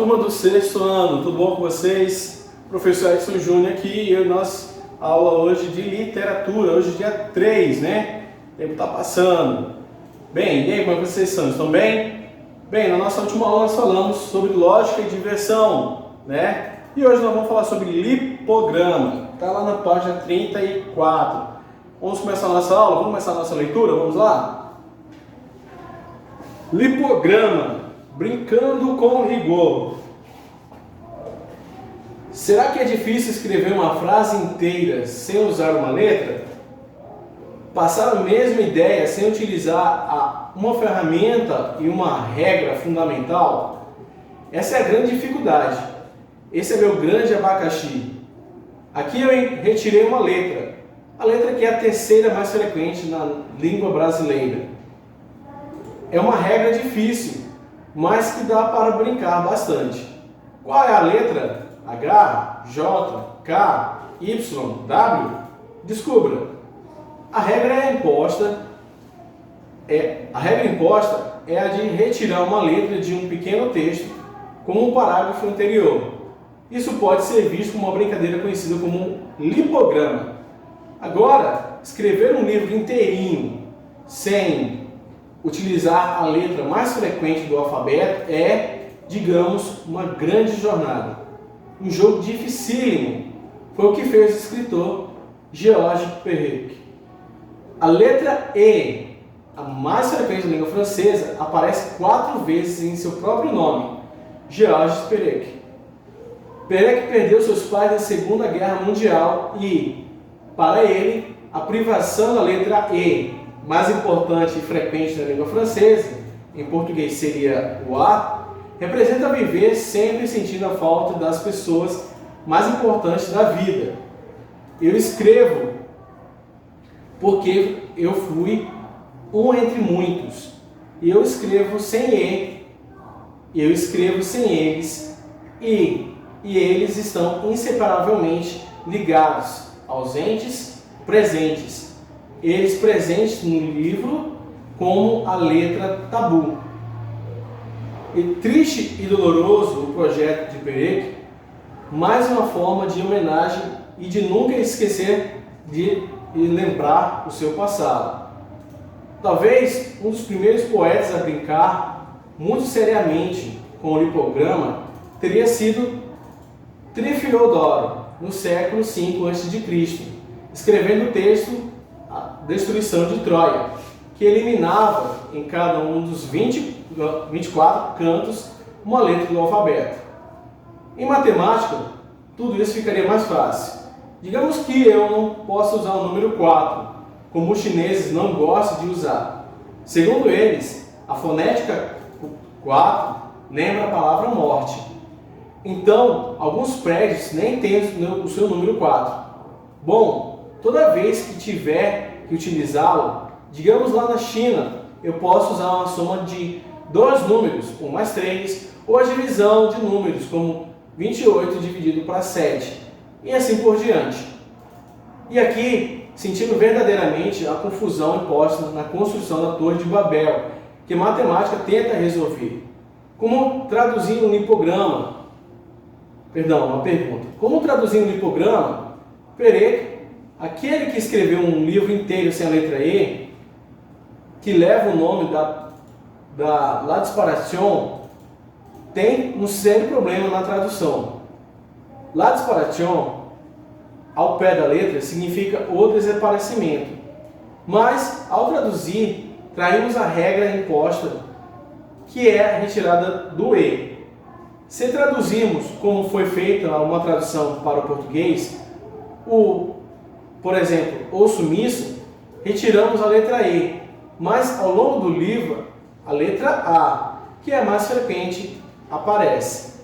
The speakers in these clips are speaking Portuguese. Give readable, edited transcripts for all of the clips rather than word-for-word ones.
turma do sexto ano, tudo bom com vocês? Professor Edson Júnior aqui e nossa aula hoje de literatura, hoje dia 3, né? O tempo tá passando. Bem, e aí, como vocês estão? Estão bem? Bem, na nossa última aula nós falamos sobre lógica e diversão, né? E hoje nós vamos falar sobre lipograma, tá lá na página 34. Vamos começar a nossa aula? Vamos começar a nossa leitura? Vamos lá? Lipograma. Brincando com rigor. Será que é difícil escrever uma frase inteira sem usar uma letra? Passar a mesma ideia sem utilizar uma ferramenta e uma regra fundamental? Essa é a grande dificuldade. Esse é meu grande abacaxi. Aqui eu retirei uma letra. A letra que é a terceira mais frequente na língua brasileira. É uma regra difícil, mas que dá para brincar bastante. Qual é a letra? H, J, K, Y, W? Descubra. A regra imposta é a de retirar uma letra de um pequeno texto, como um parágrafo anterior. Isso pode ser visto como uma brincadeira conhecida como um lipograma. Agora, escrever um livro inteirinho sem utilizar a letra mais frequente do alfabeto é, digamos, uma grande jornada. Um jogo dificílimo. Foi o que fez o escritor Georges Perec. A letra E, a mais frequente da língua francesa, aparece 4 vezes em seu próprio nome, Georges Perec. Perec perdeu seus pais na Segunda Guerra Mundial e, para ele, a privação da letra E, mais importante e frequente na língua francesa, em português seria o A, representa viver sempre sentindo a falta das pessoas mais importantes da vida. Eu escrevo porque eu fui um entre muitos. E eu escrevo sem E, eu escrevo sem eles, e eles estão inseparavelmente ligados, ausentes, presentes. Eles presentes no livro como a letra tabu. E triste e doloroso o projeto de Perec, mais uma forma de homenagem e de nunca esquecer de lembrar o seu passado. Talvez um dos primeiros poetas a brincar muito seriamente com o lipograma teria sido Trifiodoro, no século V a.C., escrevendo o texto A Destruição de Troia, que eliminava em cada um dos 24 cantos uma letra do alfabeto. Em matemática, tudo isso ficaria mais fácil. Digamos que eu não possa usar o número 4, como os chineses não gostam de usar. Segundo eles, a fonética 4 lembra a palavra morte. Então, alguns prédios nem têm o seu número 4. Bom, toda vez que tiver que utilizá-lo, digamos lá na China, eu posso usar uma soma de 2 números, 1 mais 3, ou a divisão de números, como 28 dividido para 7, e assim por diante. E aqui, sentindo verdadeiramente a confusão imposta na construção da Torre de Babel, que a matemática tenta resolver. Como traduzir um lipograma? Uma pergunta. Como traduzir um lipograma? Perec, aquele que escreveu um livro inteiro sem a letra E, que leva o nome da La Disparation, tem um sério problema na tradução. La Disparation, ao pé da letra, significa o desaparecimento. Mas, ao traduzir, traímos a regra imposta, que é a retirada do E. Se traduzirmos como foi feita uma tradução para o português, por exemplo, o sumiço, retiramos a letra E, mas ao longo do livro, a letra A, que é a mais frequente, aparece.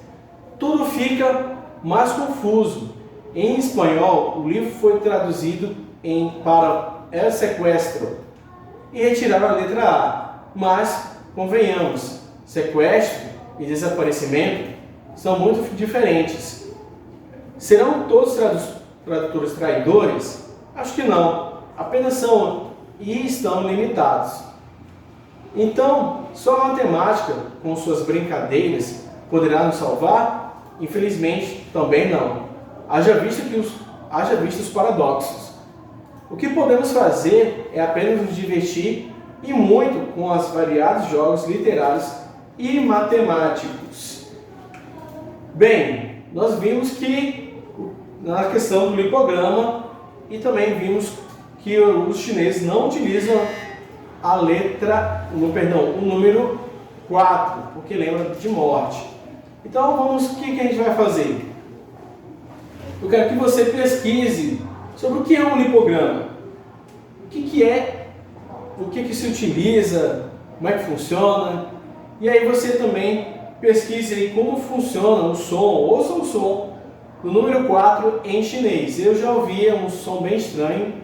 Tudo fica mais confuso. Em espanhol, o livro foi traduzido para El Secuestro e retiraram a letra A, mas, convenhamos, sequestro e desaparecimento são muito diferentes. Serão todos tradutores traidores? Acho que não. Apenas são e estão limitados. Então, só a matemática, com suas brincadeiras, poderá nos salvar? Infelizmente, também não. Haja visto os paradoxos. O que podemos fazer é apenas nos divertir e muito com os variados jogos literários e matemáticos. Bem, nós vimos que na questão do lipograma e também vimos que os chineses não utilizam o número 4, porque lembra de morte. Então o que a gente vai fazer? Eu quero que você pesquise sobre o que é um lipograma, o que é, o que se utiliza, como é que funciona, e aí você também pesquise aí como funciona o som, ouça o som do número 4 em chinês. Eu já ouvia um som bem estranho,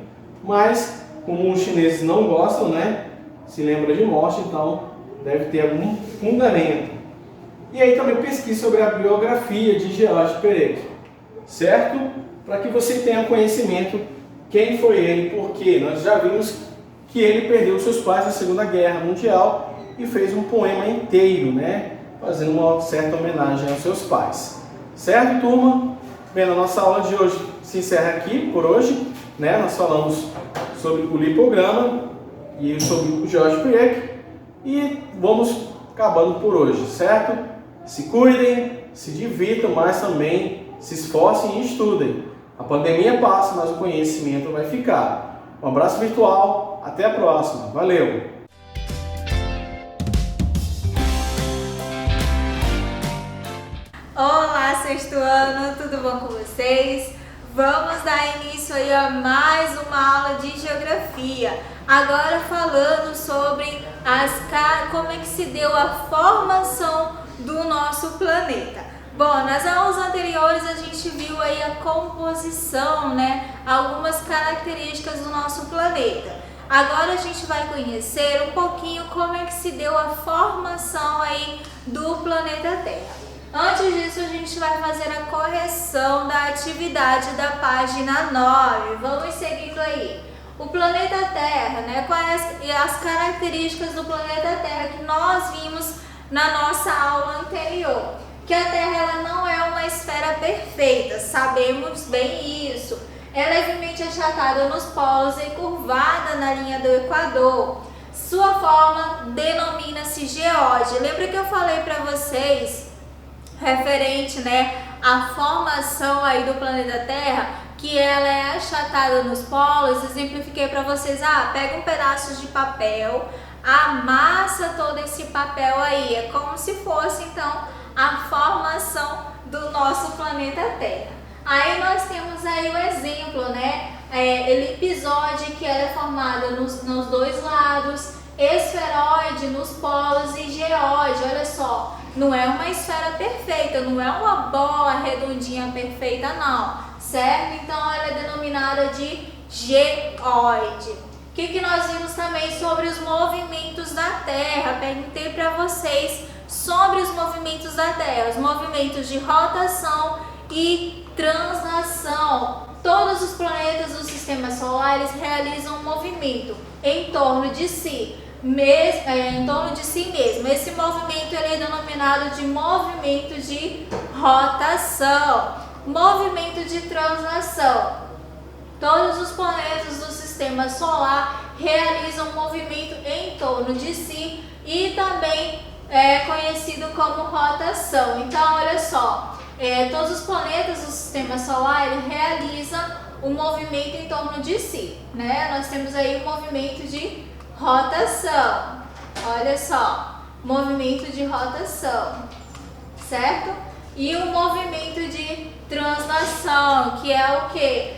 mas como os chineses não gostam, né, se lembra de morte, então deve ter algum fundamento. E aí também pesquise sobre a biografia de George Perec, certo? Para que você tenha conhecimento quem foi ele, porque nós já vimos que ele perdeu seus pais na Segunda Guerra Mundial e fez um poema inteiro, né, fazendo uma certa homenagem aos seus pais. Certo, turma? Bem, a nossa aula de hoje se encerra aqui por hoje, né? Nós falamos sobre o lipograma e sobre o George Perec e vamos acabando por hoje, certo? Se cuidem, se divirtam, mas também se esforcem e estudem. A pandemia passa, mas o conhecimento vai ficar. Um abraço virtual, até a próxima. Valeu! Olá, sexto ano, tudo bom com vocês? Vamos dar início aí a mais uma aula de geografia. Agora falando sobre como é que se deu a formação do nosso planeta. Bom, nas aulas anteriores a gente viu aí a composição, né? Algumas características do nosso planeta. Agora a gente vai conhecer um pouquinho como é que se deu a formação aí do planeta Terra. Antes disso, a gente vai fazer a correção da atividade da página 9. Vamos seguindo aí. O planeta Terra, né? Quais as características do planeta Terra que nós vimos na nossa aula anterior? Que a Terra ela não é uma esfera perfeita, sabemos bem isso. Ela é levemente achatada nos polos e curvada na linha do Equador. Sua forma denomina-se geóide. Lembra que eu falei para vocês referente, né, à formação aí do planeta Terra, que ela é achatada nos polos? Exemplifiquei para vocês, pega um pedaço de papel, amassa todo esse papel aí, é como se fosse então a formação do nosso planeta Terra. Aí nós temos aí o exemplo, né, elipsoide, que ela é formada nos dois lados, esferoide nos polos e geóide. Olha só, não é uma esfera perfeita, não é uma bola redondinha perfeita não, certo? Então ela é denominada de geóide. O que nós vimos também sobre os movimentos da Terra? Perguntei para vocês sobre os movimentos da Terra, os movimentos de rotação e translação. Todos os planetas do Sistema Solar eles realizam um movimento em torno de si. Em torno de si mesmo. Esse movimento ele é denominado de movimento de rotação, movimento de translação. Todos os planetas do Sistema Solar realizam um movimento em torno de si e também é conhecido como rotação. Então, olha só, todos os planetas do Sistema Solar ele realizam um movimento em torno de si, né? Nós temos aí o movimento de rotação, olha só, movimento de rotação, certo? E o movimento de translação, que é o que?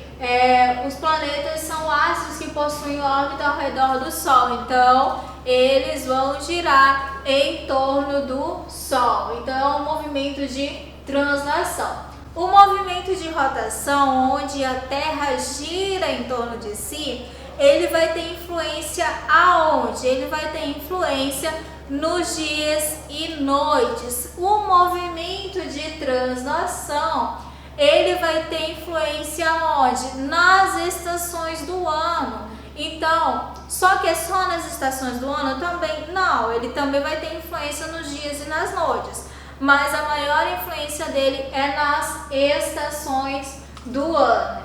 Os planetas são astros que possuem órbita ao redor do Sol, então eles vão girar em torno do Sol, então é um movimento de translação. O movimento de rotação, onde a Terra gira em torno de si, ele vai ter influência aonde? Ele vai ter influência nos dias e noites. O movimento de translação, ele vai ter influência onde? Nas estações do ano. Então, só que é só nas estações do ano também? Não, ele também vai ter influência nos dias e nas noites. mas a maior influência dele é nas estações do ano.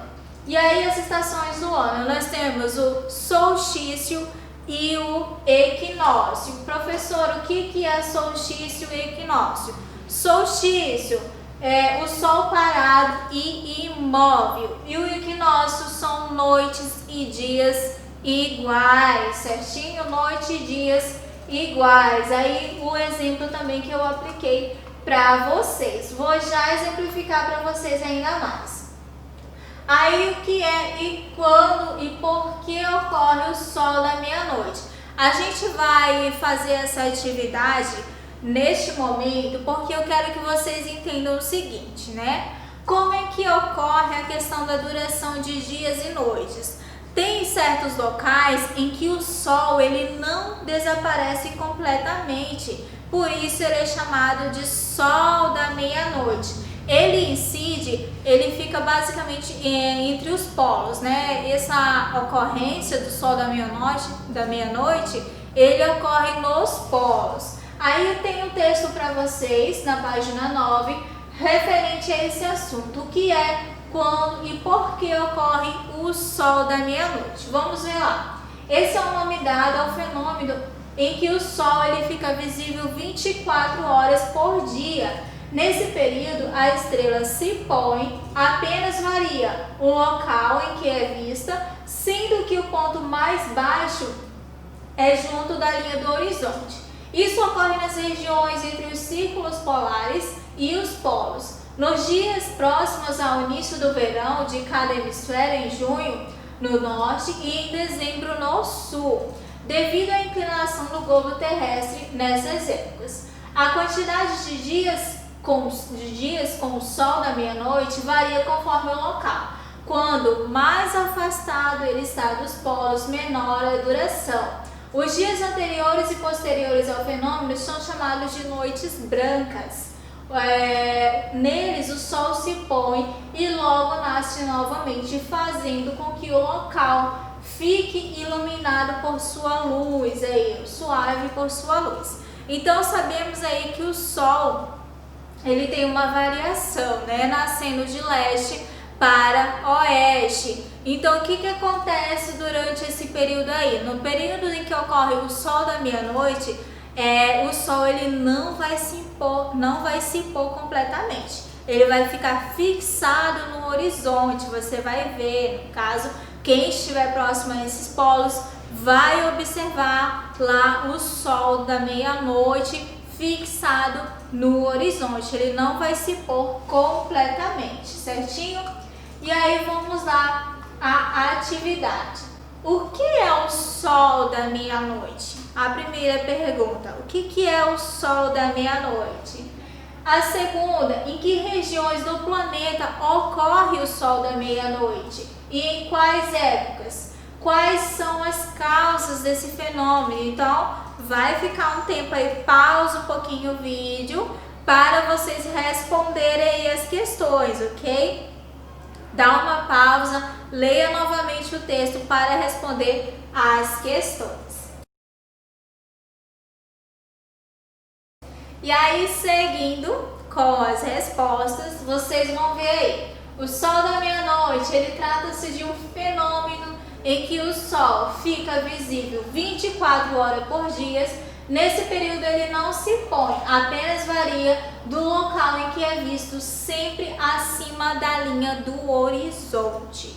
E aí as estações do ano, nós temos o solstício e o equinócio. Professor, o que é solstício e equinócio? Solstício é o sol parado e imóvel, e o equinócio são noites e dias iguais, certinho? Noite e dias iguais. Aí o exemplo também que eu apliquei para vocês. Vou já exemplificar para vocês ainda mais. Aí o que é e quando e por que ocorre o sol da meia-noite? A gente vai fazer essa atividade neste momento porque eu quero que vocês entendam o seguinte, né? Como é que ocorre a questão da duração de dias e noites? Tem certos locais em que o sol ele não desaparece completamente, por isso ele é chamado de sol da meia-noite. Ele incide, ele fica basicamente entre os polos, né? Essa ocorrência do sol da meia-noite, ele ocorre nos polos. Aí eu tenho um texto para vocês na página 9, referente a esse assunto, o que é, quando e por que ocorre o sol da meia-noite. Vamos ver lá. Esse é o nome dado ao fenômeno em que o sol ele fica visível 24 horas por dia. Nesse período, a estrela se põe, apenas varia o local em que é vista, sendo que o ponto mais baixo é junto da linha do horizonte. Isso ocorre nas regiões entre os círculos polares e os polos. Nos dias próximos ao início do verão de cada hemisfério, em junho no norte e em dezembro no sul, devido à inclinação do globo terrestre nessas épocas. A quantidade de dias com o sol da meia-noite varia conforme o local. Quando mais afastado ele está dos polos, menor a duração. Os dias anteriores e posteriores ao fenômeno são chamados de noites brancas. Neles o sol se põe e logo nasce novamente, fazendo com que o local fique iluminado por sua luz, suave por sua luz. Então sabemos aí que o sol ele tem uma variação, né? Nascendo de leste para oeste. Então o que acontece durante esse período aí? No período em que ocorre o sol da meia-noite, o sol ele não vai se impor completamente. Ele vai ficar fixado no horizonte. Você vai ver, no caso, quem estiver próximo a esses polos vai observar lá o sol da meia-noite fixado no horizonte. Ele não vai se pôr completamente, certinho? E aí vamos lá à atividade. O que é o sol da meia-noite? A primeira pergunta, o que é o sol da meia-noite? A segunda, em que regiões do planeta ocorre o sol da meia-noite? E em quais épocas? Quais são as causas desse fenômeno? Então, vai ficar um tempo aí, pausa um pouquinho o vídeo para vocês responderem aí as questões, ok? Dá uma pausa, leia novamente o texto para responder as questões. E aí, seguindo com as respostas, vocês vão ver aí. O sol da meia-noite, ele trata-se de um fenômeno em que o sol fica visível 24 horas por dia. Nesse período ele não se põe, apenas varia do local em que é visto, sempre acima da linha do horizonte.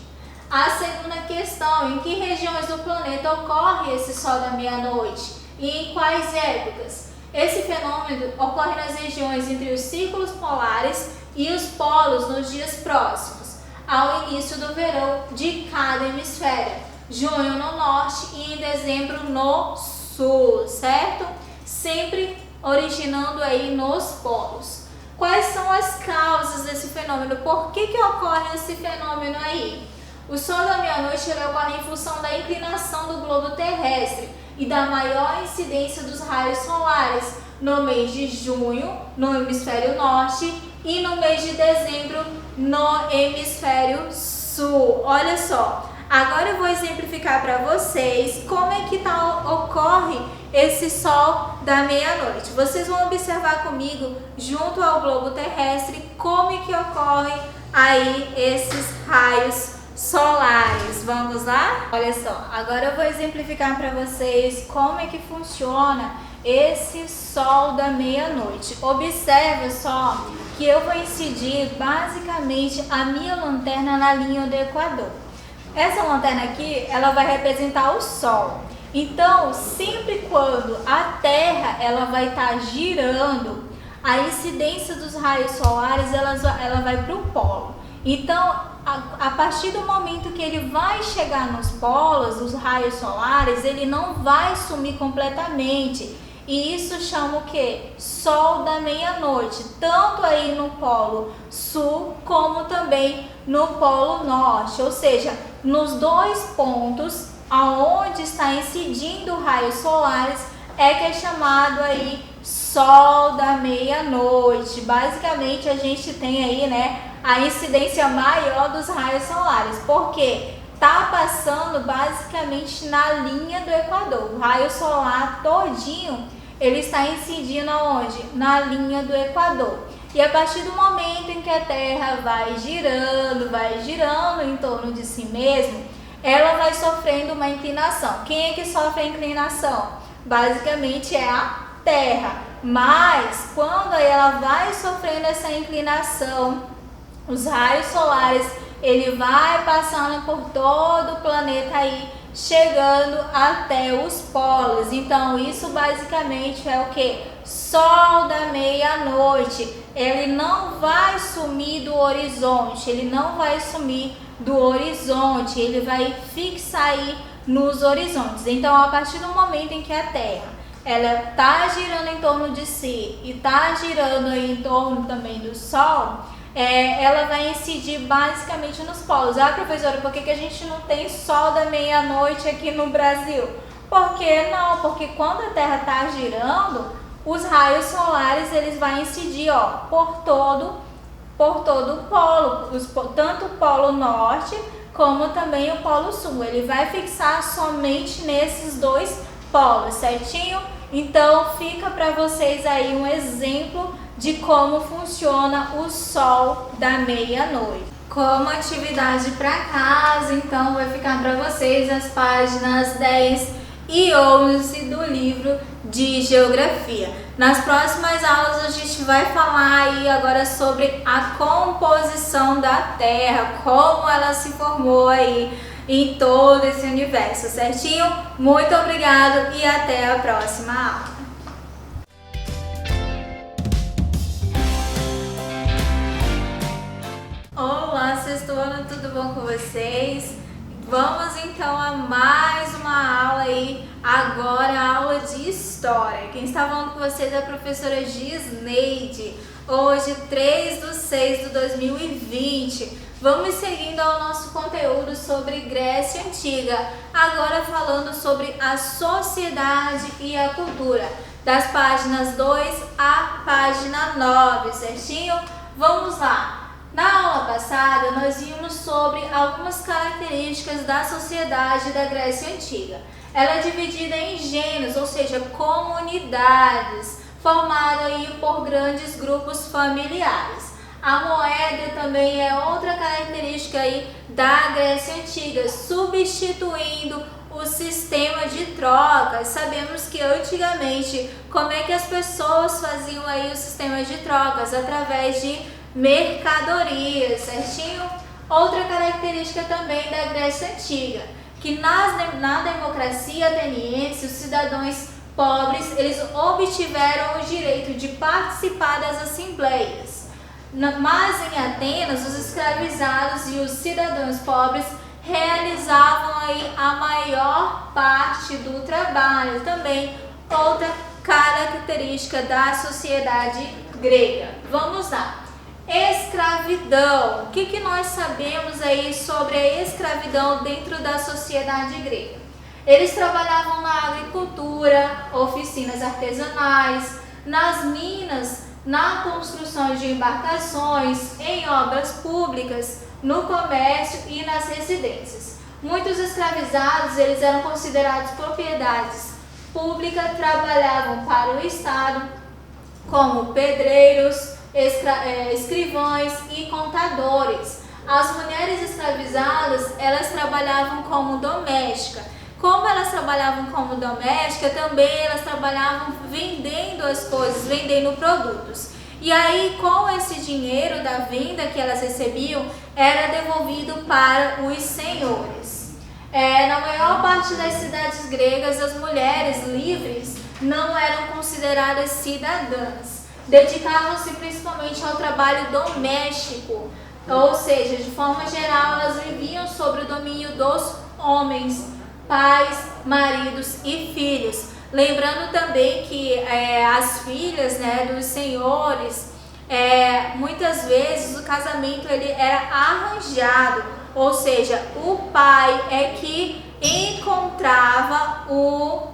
A segunda questão, em que regiões do planeta ocorre esse sol da meia-noite e em quais épocas? Esse fenômeno ocorre nas regiões entre os círculos polares e os polos nos dias próximos ao início do verão de cada hemisfério, junho no norte e em dezembro no sul, certo? Sempre originando aí nos polos. Quais são as causas desse fenômeno? Por que ocorre esse fenômeno aí? O sol da meia-noite ocorre em função da inclinação do globo terrestre e da maior incidência dos raios solares no mês de junho no hemisfério norte e no mês de dezembro no hemisfério sul. Olha só, agora eu vou exemplificar para vocês como é que ocorre esse sol da meia-noite. Vocês vão observar comigo, junto ao globo terrestre, como é que ocorrem aí esses raios solares. Vamos lá? Olha só, agora eu vou exemplificar para vocês como é que funciona esse sol da meia-noite. Observe só que eu vou incidir basicamente a minha lanterna na linha do Equador. Essa lanterna aqui, ela vai representar o sol. Então, sempre quando a Terra ela vai estar girando, a incidência dos raios solares ela vai para o polo. Então, a partir do momento que ele vai chegar nos polos, os raios solares, ele não vai sumir completamente. E isso chama o que? Sol da meia-noite, tanto aí no polo sul como também no polo norte, ou seja, nos dois pontos aonde está incidindo raios solares é que é chamado aí sol da meia-noite. Basicamente a gente tem aí, né, a incidência maior dos raios solares, porque tá passando basicamente na linha do Equador. O raio solar todinho, ele está incidindo aonde? Na linha do Equador. E a partir do momento em que a Terra vai girando em torno de si mesmo, ela vai sofrendo uma inclinação. Quem é que sofre a inclinação? Basicamente é a Terra. Mas quando ela vai sofrendo essa inclinação, os raios solares, ele vai passando por todo o planeta aí, chegando até os polos. Então isso basicamente é o que? Sol da meia-noite. Ele não vai sumir do horizonte, ele vai fixar aí nos horizontes. Então a partir do momento em que a Terra ela está girando em torno de si e está girando aí em torno também do Sol, ela vai incidir basicamente nos polos. Ah, professora, por que a gente não tem sol da meia-noite aqui no Brasil? Por que não? Porque quando a Terra está girando, os raios solares eles vão incidir por todo o polo, tanto o polo norte como também o polo sul. Ele vai fixar somente nesses dois polos, certinho? Então fica para vocês aí um exemplo de como funciona o sol da meia-noite. Como atividade para casa, então vai ficar para vocês as páginas 10 e 11 do livro de Geografia. Nas próximas aulas a gente vai falar aí agora sobre a composição da Terra, como ela se formou aí em todo esse universo, certinho? Muito obrigado e até a próxima aula. Olá, sexto ano, tudo bom com vocês? Vamos então a mais uma aula aí, agora a aula de História. Quem está falando com vocês é a professora Gisneide. Hoje, 3/6/2020. Vamos seguindo ao nosso conteúdo sobre Grécia Antiga, agora falando sobre a sociedade e a cultura, das páginas 2 à página 9, certinho? Vamos lá! Na aula passada, nós vimos sobre algumas características da sociedade da Grécia Antiga. Ela é dividida em gêneros, ou seja, comunidades, formada aí por grandes grupos familiares. A moeda também é outra característica aí da Grécia Antiga, substituindo o sistema de trocas. Sabemos que antigamente, como é que as pessoas faziam aí o sistema de trocas? Através de mercadorias, certinho? Outra característica também da Grécia Antiga, que na democracia ateniense, os cidadãos pobres, eles obtiveram o direito de participar das assembleias. Mas em Atenas, os escravizados e os cidadãos pobres realizavam aí a maior parte do trabalho. Também outra característica da sociedade grega. Vamos lá. Escravidão. O que nós sabemos aí sobre a escravidão dentro da sociedade grega? Eles trabalhavam na agricultura, oficinas artesanais, nas minas, na construção de embarcações, em obras públicas, no comércio e nas residências. Muitos escravizados eles eram considerados propriedades pública trabalhavam para o Estado como pedreiros, escrivães e contadores. As mulheres escravizadas, elas trabalhavam como doméstica. Como elas trabalhavam como doméstica, também elas trabalhavam vendendo as coisas, vendendo produtos. E aí, com esse dinheiro da venda que elas recebiam, era devolvido para os senhores. Na maior parte das cidades gregas, as mulheres livres não eram consideradas cidadãs. Dedicavam-se principalmente ao trabalho doméstico, ou seja, de forma geral, elas viviam sob o domínio dos homens, pais, maridos e filhos. Lembrando também que as filhas, né, dos senhores, muitas vezes o casamento ele era arranjado, ou seja, o pai é que encontrava o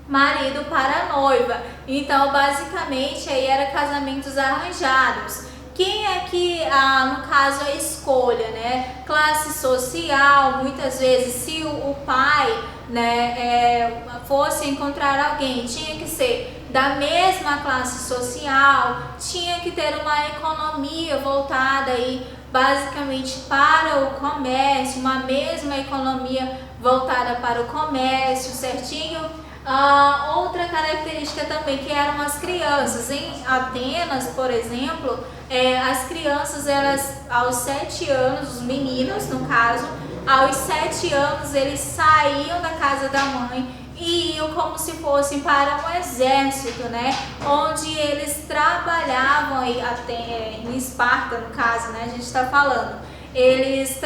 marido para a noiva. Então, basicamente, aí era casamentos arranjados. Quem é que, no caso, a escolha, né? Classe social, muitas vezes, se o pai, né, fosse encontrar alguém, tinha que ser da mesma classe social, tinha que ter uma economia voltada aí, basicamente, para o comércio, uma mesma economia voltada para o comércio, certinho? Outra característica também que eram as crianças. Em Atenas, por exemplo, as crianças, elas aos 7 anos, os meninos no caso, aos 7 anos eles saíam da casa da mãe e iam como se fossem para um exército, né? Onde eles trabalhavam aí, em Esparta no caso, né? A gente está falando. Eles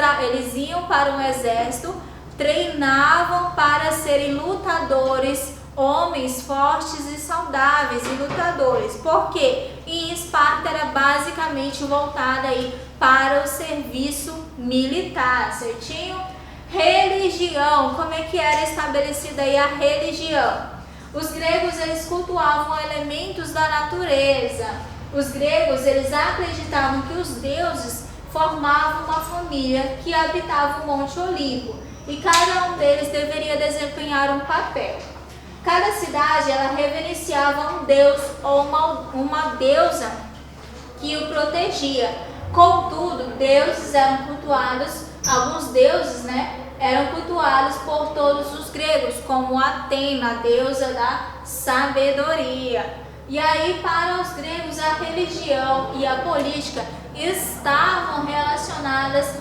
iam para um exército, treinavam para serem lutadores, homens fortes e saudáveis e lutadores. Por quê? Em Esparta era basicamente voltada aí para o serviço militar, certinho? Religião, como é que era estabelecida aí a religião? Os gregos, eles cultuavam elementos da natureza. Os gregos, eles acreditavam que os deuses formavam uma família que habitava o Monte Olimpo. E cada um deles deveria desempenhar um papel. Cada cidade, ela reverenciava um deus ou uma deusa que o protegia. Contudo, deuses eram cultuados, alguns deuses, né, eram cultuados por todos os gregos, como Atena, a deusa da sabedoria. E aí, para os gregos, a religião e a política estavam relacionadas,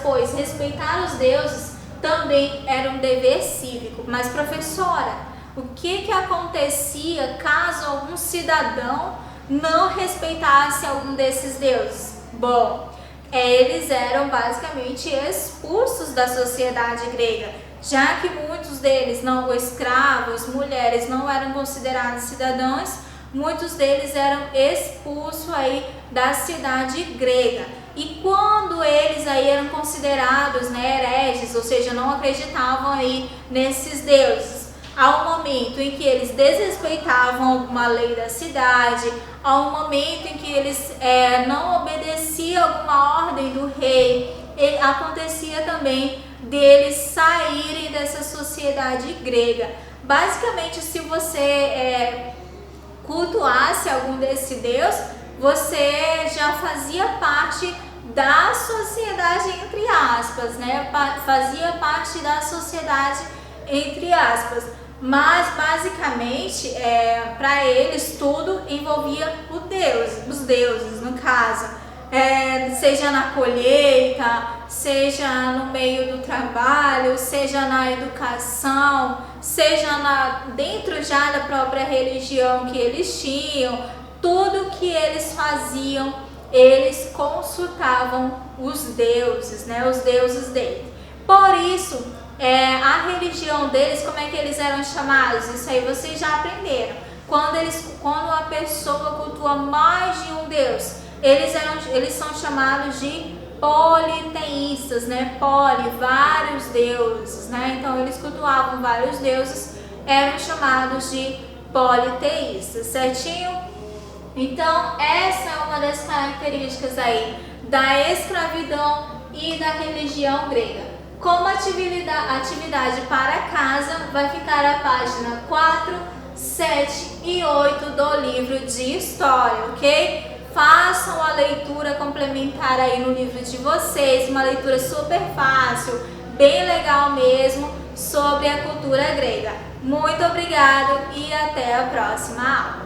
pois respeitar os deuses também era um dever cívico. Mas, professora, o que acontecia caso algum cidadão não respeitasse algum desses deuses? Bom, eles eram basicamente expulsos da sociedade grega, já que muitos deles, escravos, mulheres, não eram considerados cidadãos. Muitos deles eram expulsos aí da cidade grega. E quando eles aí eram considerados, né, hereges, ou seja, não acreditavam aí nesses deuses, ao momento em que eles desrespeitavam alguma lei da cidade, ao momento em que eles não obedeciam alguma ordem do rei, acontecia também deles saírem dessa sociedade grega. Basicamente, se você cultuasse algum desse deus, você já fazia parte da sociedade, entre aspas, né? Fazia parte da sociedade, entre aspas. Mas, basicamente, para eles, tudo envolvia os deuses, no caso. Seja na colheita, seja no meio do trabalho, seja na educação, seja dentro já da própria religião que eles tinham. Tudo que eles faziam, eles consultavam os deuses, né? Os deuses deles. Por isso, a religião deles, como é que eles eram chamados? Isso aí vocês já aprenderam. Quando a pessoa cultua mais de um deus, eles são chamados de politeístas, né? Vários deuses, né? Então eles cultuavam vários deuses, eram chamados de politeístas, certinho? Então, essa é uma das características aí da escravidão e da religião grega. Como atividade para casa, vai ficar a página 4, 7 e 8 do livro de história, ok? Façam a leitura complementar aí no livro de vocês, uma leitura super fácil, bem legal mesmo, sobre a cultura grega. Muito obrigado e até a próxima aula.